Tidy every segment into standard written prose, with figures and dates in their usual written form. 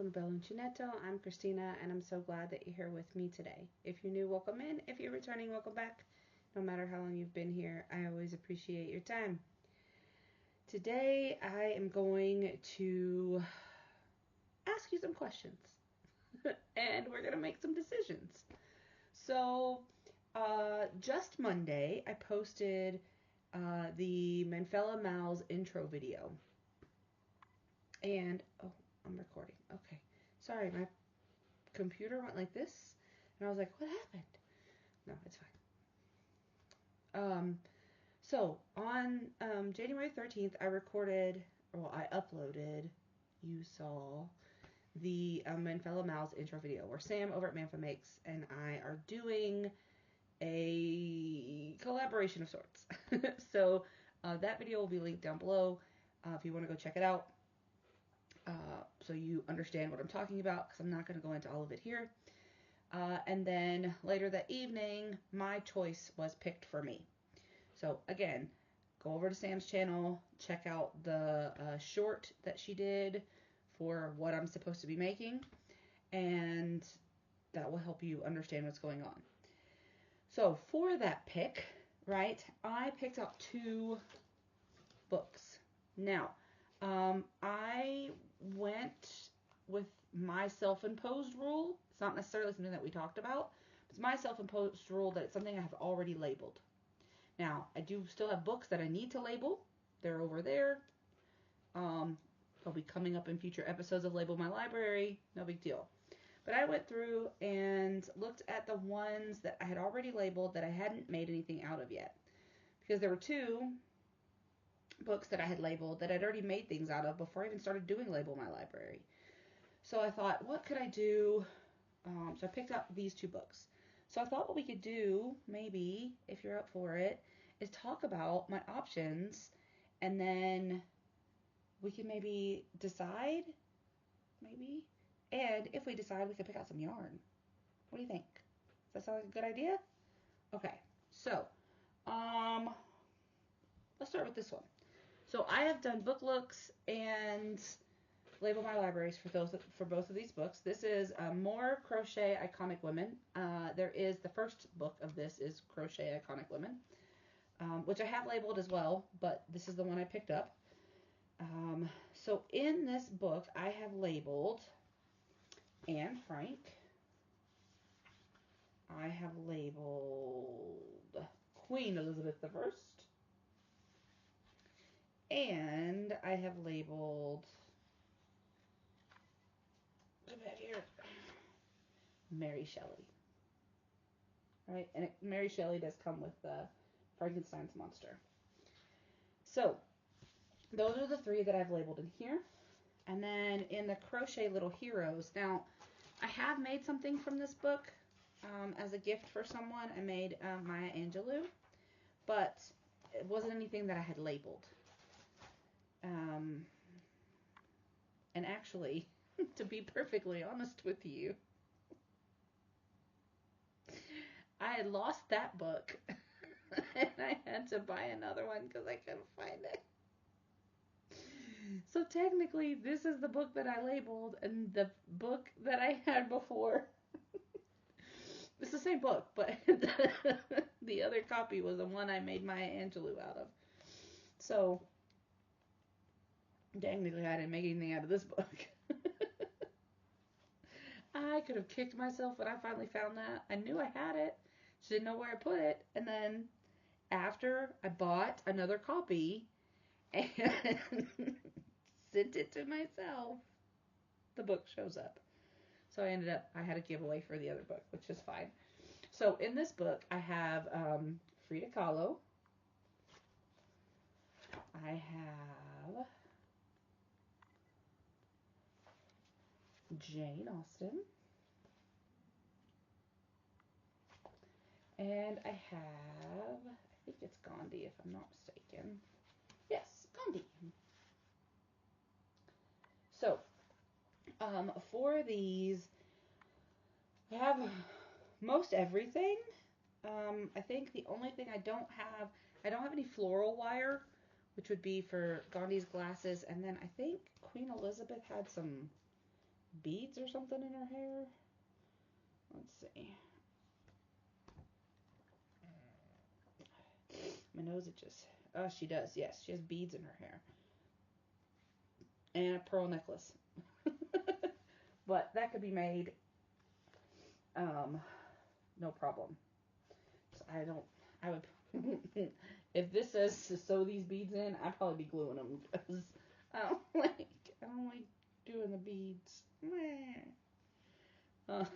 Bella Uncinetto. I'm Christina, and I'm so glad that you're here with me today. If you're new, welcome in. If you're returning, welcome back. No matter how long you've been here, I always appreciate your time. Today, I am going to ask you some questions, and we're going to make some decisions. So, just Monday, I posted the Manfella MALS intro video. And, oh, I'm recording. Okay. Sorry, my computer went like this, and I was like, what happened? No, it's fine. So, on January 13th, I uploaded, you saw, the Manfella MALS intro video, where Sam over at Manfella Makes and I are doing a collaboration of sorts. So, that video will be linked down below if you want to go check it out. So you understand what I'm talking about, because I'm not going to go into all of it here. And then later that evening, my choice was picked for me. So again, go over to Sam's channel, check out the short that she did for what I'm supposed to be making, and that will help you understand what's going on. So for that pick, right, I picked out 2 books. Now, I went with my self-imposed rule. It's not necessarily something that we talked about. It's my self-imposed rule that it's something I have already labeled. Now, I do still have books that I need to label. They're over there. They'll be coming up in future episodes of Label My Library. No big deal. But I went through and looked at the ones that I had already labeled that I hadn't made anything out of yet. Because there were 2 books that I had labeled that I'd already made things out of before I even started doing Label My Library. So I thought, what could I do? So I picked up these 2 books. So I thought what we could do, maybe, if you're up for it, is talk about my options, and then we can maybe decide, maybe, and if we decide, we can pick out some yarn. What do you think? Does that sound like a good idea? Okay, so, let's start with this one. So I have done book looks and Label My Libraries for both of these books. This is More Crochet Iconic Women. There is the first book of this is Crochet Iconic Women, which I have labeled as well, but this is the one I picked up. So in this book, I have labeled Anne Frank. I have labeled Queen Elizabeth I. And I have labeled Mary Shelley. Right? And Mary Shelley does come with Frankenstein's monster. So, those are the 3 that I've labeled in here. And then in the Crochet Little Heroes, now, I have made something from this book as a gift for someone. I made Maya Angelou, but it wasn't anything that I had labeled. And actually, to be perfectly honest with you, I had lost that book, and I had to buy another one because I couldn't find it. So technically, this is the book that I labeled, and the book that I had before, it's the same book, but the other copy was the one I made Maya Angelou out of. So, technically, I didn't make anything out of this book. I could have kicked myself when I finally found that. I knew I had it, just didn't know where I put it. And then after I bought another copy and sent it to myself, the book shows up. So I had a giveaway for the other book, which is fine. So in this book, I have Frida Kahlo. I have Jane Austen. And I think it's Gandhi, if I'm not mistaken. Yes, Gandhi. So, for these, I have most everything. I think the only thing I don't have any floral wire, which would be for Gandhi's glasses, and then I think Queen Elizabeth had some beads or something in her hair. Let's see. My nose itches. Oh, she does. Yes, she has beads in her hair. And a pearl necklace. But that could be made. No problem. So I would, if this says to sew these beads in, I'd probably be gluing them because I don't like doing the beads. Let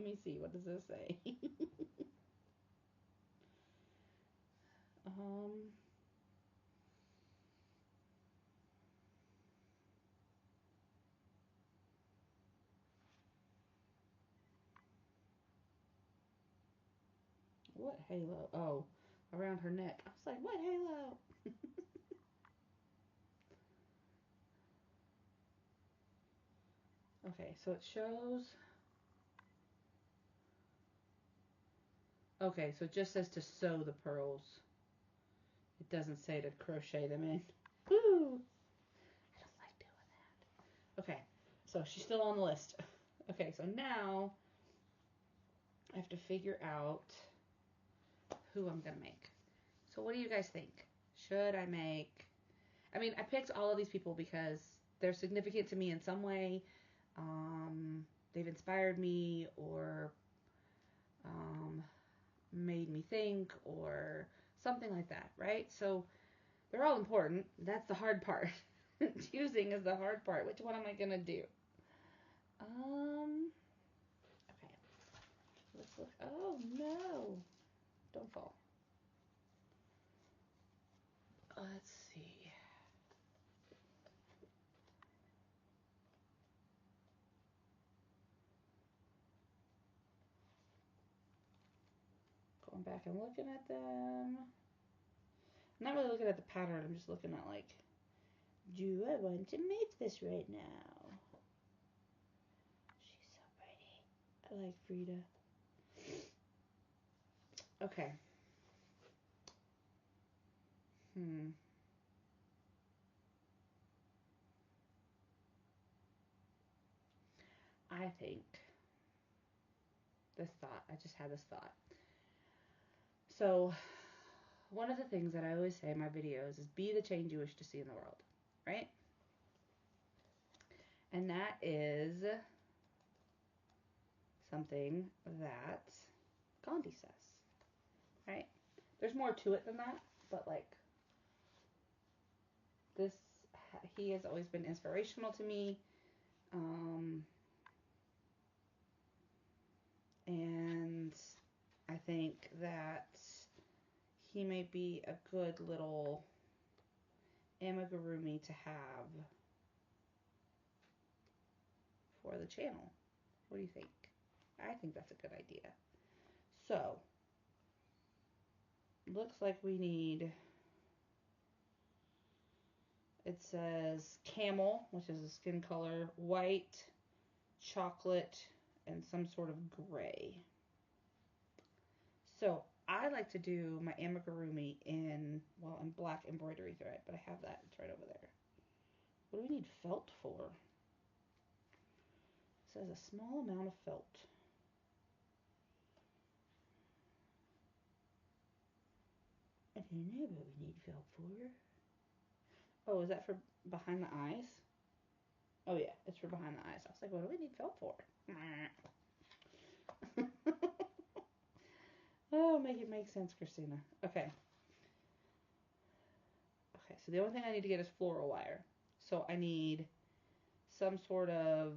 me see, what does this say? What halo? Oh, around her neck. I was like, what halo? Okay, so it shows. Okay, so it just says to sew the pearls. It doesn't say to crochet them in. Woo! I don't like doing that. Okay, so she's still on the list. Okay, so now I have to figure out who I'm going to make. So what do you guys think? Should I make... I mean, I picked all of these people because they're significant to me in some way. They've inspired me or made me think or something like that, right? So they're all important. That's the hard part. Choosing is the hard part. Which one am I going to do? Okay. Let's look. Oh, no. Don't fall. Let's see. Going back and looking at them. I'm not really looking at the pattern. I'm just looking at like, do I want to make this right now? She's so pretty. I like Frida. Okay. I think I just had this thought. So, one of the things that I always say in my videos is be the change you wish to see in the world, right? And that is something that Gandhi says, right? There's more to it than that, but like this, he has always been inspirational to me. And I think that he may be a good little amigurumi to have for the channel. What do you think? I think that's a good idea. So, looks like we need, it says camel, which is a skin color, white, chocolate, and some sort of gray. So, I like to do my amigurumi in black embroidery thread, but I have that. It's right over there. What do we need felt for? It says a small amount of felt. I don't know what we need felt for. Oh, is that for behind the eyes? Oh yeah, it's for behind the eyes. I was like, what do we need felt for? Oh, make it make sense, Christina. Okay. Okay, so the only thing I need to get is floral wire. So I need some sort of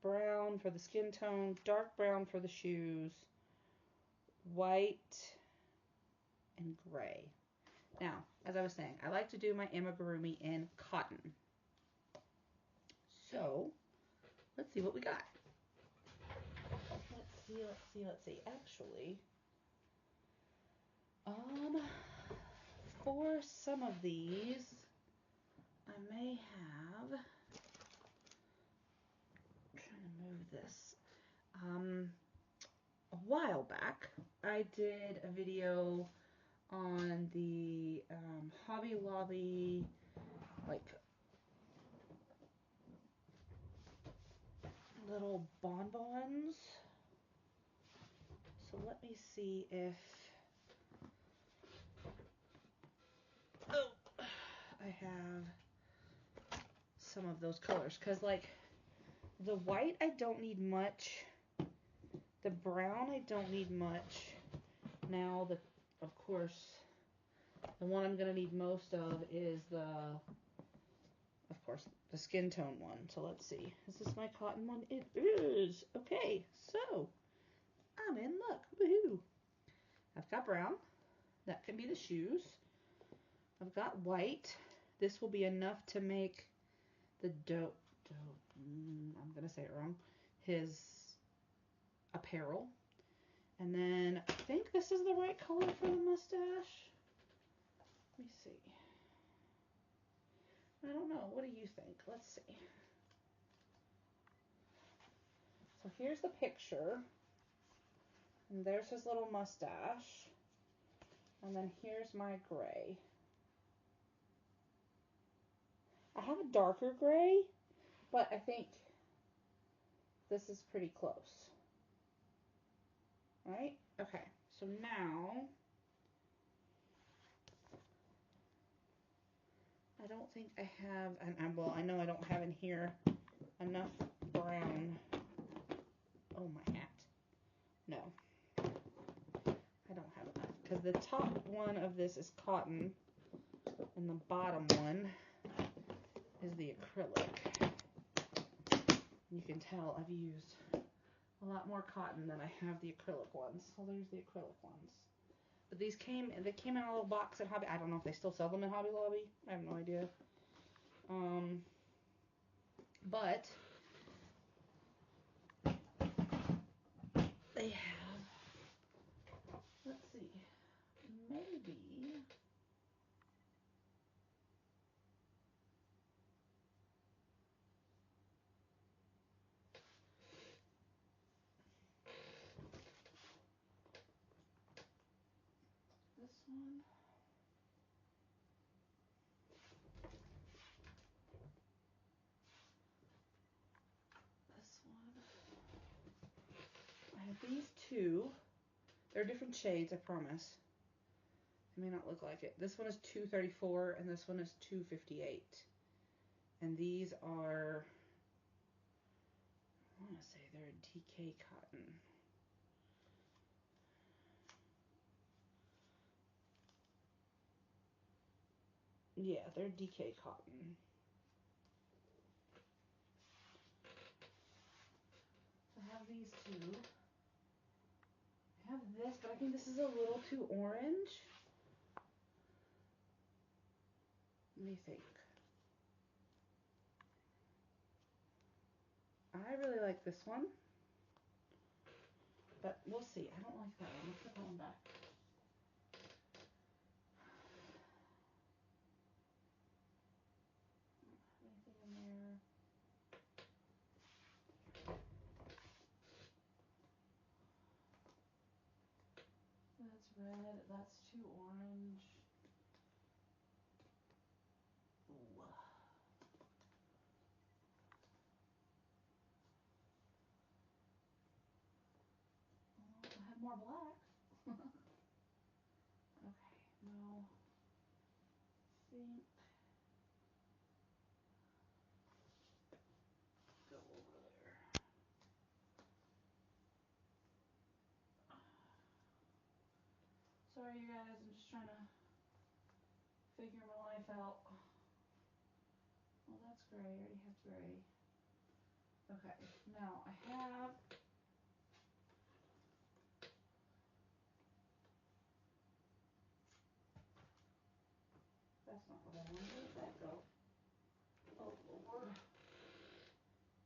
brown for the skin tone, dark brown for the shoes, white, and gray. Now, as I was saying, I like to do my amigurumi in cotton. So, let's see what we got. Let's see. Actually, for some of these, I may have, I'm trying to move this, a while back, I did a video on the Hobby Lobby, like, little bonbons. So let me see if, oh, I have some of those colors. Because, like, the white, I don't need much. The brown, I don't need much. Now, of course, the one I'm going to need most of is of course, the skin tone one. So let's see. Is this my cotton one? It is. Okay, so I'm in luck. Woohoo! I've got brown. That can be the shoes. I've got white. This will be enough to make the I'm going to say it wrong. His apparel. And then I think this is the right color for the mustache. Let me see. I don't know. What do you think? Let's see. So here's the picture. And there's his little mustache. And then here's my gray. I have a darker gray, but I think this is pretty close. Right? Okay. So now, I don't think I have, well, I know I don't have in here enough brown. Oh, my hat. No. I don't have enough. Because the top one of this is cotton, and the bottom one is the acrylic. You can tell I've used a lot more cotton than I have the acrylic ones. So there's the acrylic ones. But they came in a little box at Hobby. I don't know if they still sell them in Hobby Lobby. I have no idea. But they have, let's see, maybe, this one. This one. I have these two. They're different shades, I promise. It may not look like it. This one is $2.34 and this one is $2.58. And these are, I want to say they're DK cotton. Yeah, they're DK cotton. I have these two. I have this, but I think this is a little too orange. What do you think? I really like this one, but we'll see. I don't like that one. Let's put that one back. Anything in there? That's red. That's too orange. Ooh. I have more black. Okay, no. Think. Go over there. Sorry, you guys. I'm just trying to figure my life out. Well, that's gray. I already have gray. Okay, now I have. That's not what I wanted. Where did that go? Oh, Lord.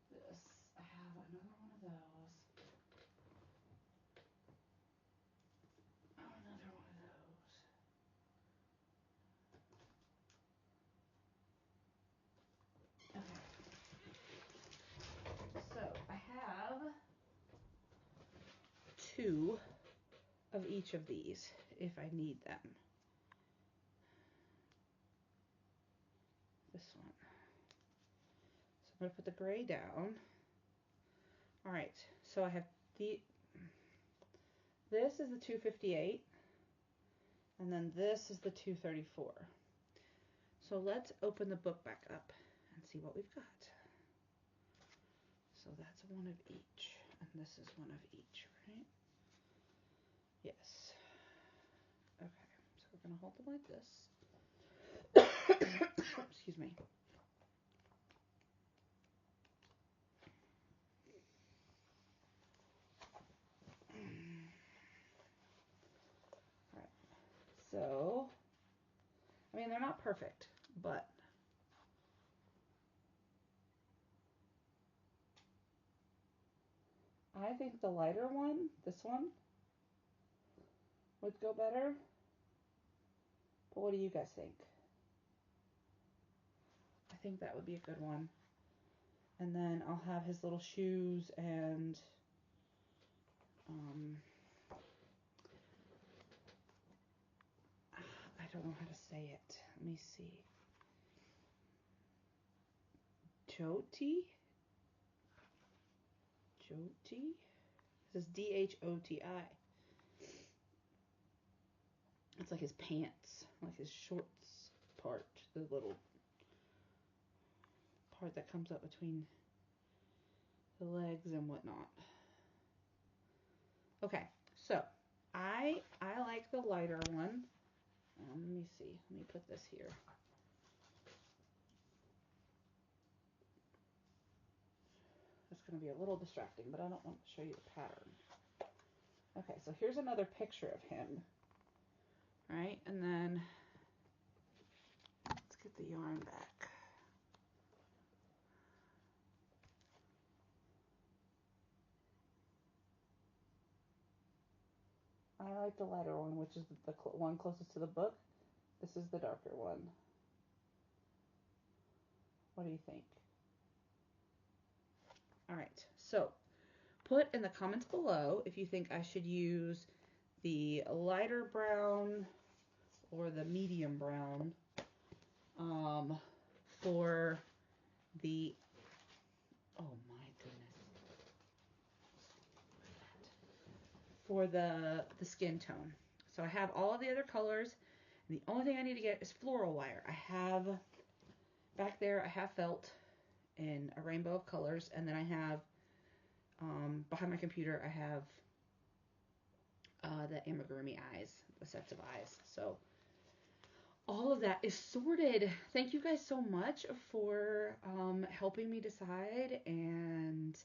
This. I have another one of those. Oh, another one of those. Okay. So I have two of each of these if I need them. This one. So I'm going to put the gray down. All right, so I have this is the 258, and then this is the 234. So let's open the book back up and see what we've got. So that's one of each, and this is one of each, right? Yes. Okay, so we're going to hold them like this. Excuse me. All right. So, I mean, they're not perfect, but I think the lighter one, this one, would go better. But what do you guys think? I think that would be a good one. And then I'll have his little shoes and I don't know how to say it. Let me see. Joti? This is D-H-O-T-I. It's like his pants, like his shorts part, the little part that comes up between the legs and whatnot. Okay, so I like the lighter one. Let me see. Let me put this here. That's going to be a little distracting, but I don't want to show you the pattern. Okay, so here's another picture of him. Right, and then let's get the yarn back. I like the lighter one, which is the one closest to the book. This is the darker one. What do you think? All right, so put in the comments below if you think I should use the lighter brown or the medium brown for the, oh my goodness, for the skin tone. So I have all of the other colors, and the only thing I need to get is floral wire. I have, back there I have felt in a rainbow of colors, and then I have, behind my computer I have the amigurumi eyes, the sets of eyes. So all of that is sorted. Thank you guys so much for helping me decide and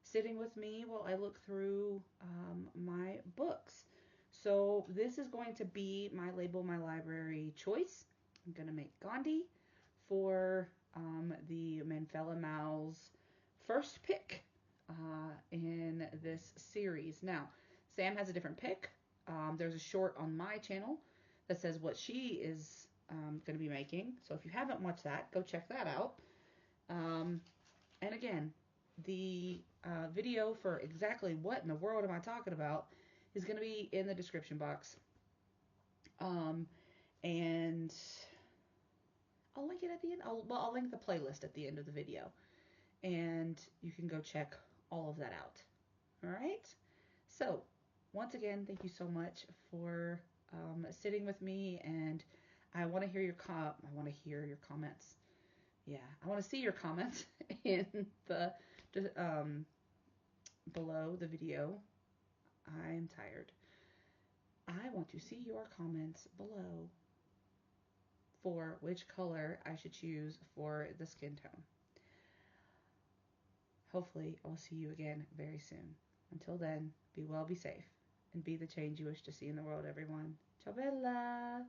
sitting with me while I look through my books. So this is going to be my Label My Library choice. I'm going to make Gandhi for the Manfella MALS first pick in this series. Now, Sam has a different pick. There's a short on my channel that says what she is going to be making. So if you haven't watched that, go check that out. And again, the video for exactly what in the world am I talking about is going to be in the description box. And I'll link it at the end. I'll link the playlist at the end of the video. And you can go check all of that out. All right? So, once again, thank you so much for sitting with me, and I want to hear your comments. Yeah, I want to see your comments in the below the video. I'm tired. I want to see your comments below for which color I should choose for the skin tone. Hopefully, I'll see you again very soon. Until then, be well, be safe, and be the change you wish to see in the world, everyone. Ciao bella!